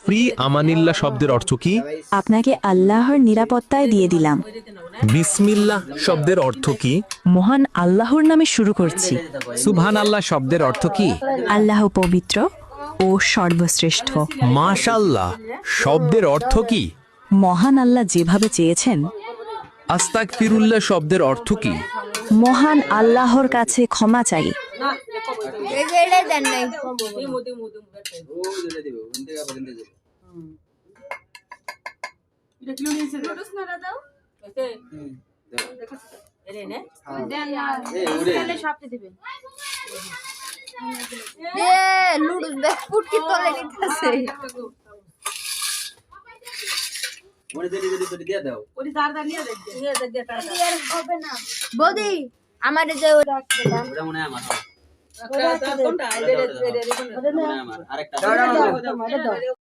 Free আমানিল্লাহ শব্দের অর্থ কি? আপনাকে আল্লাহর নিরাপত্তায় দিয়ে দিলাম। বিসমিল্লাহ শব্দের অর্থ কি? মহান আল্লাহর নামে শুরু করছি। সুবহানাল্লাহ শব্দের অর্থ কি? আল্লাহ পবিত্র ও সর্বশ্রেষ্ঠ। মাশাআল্লাহ শব্দের অর্থ কি? মহান আল্লাহ যেভাবে চেয়েছেন। আস্তাগফিরুল্লাহ শব্দের অর্থ কি? মহান আল্লাহর কাছে ক্ষমা চাই। বৌদি আমার যে আরেকটা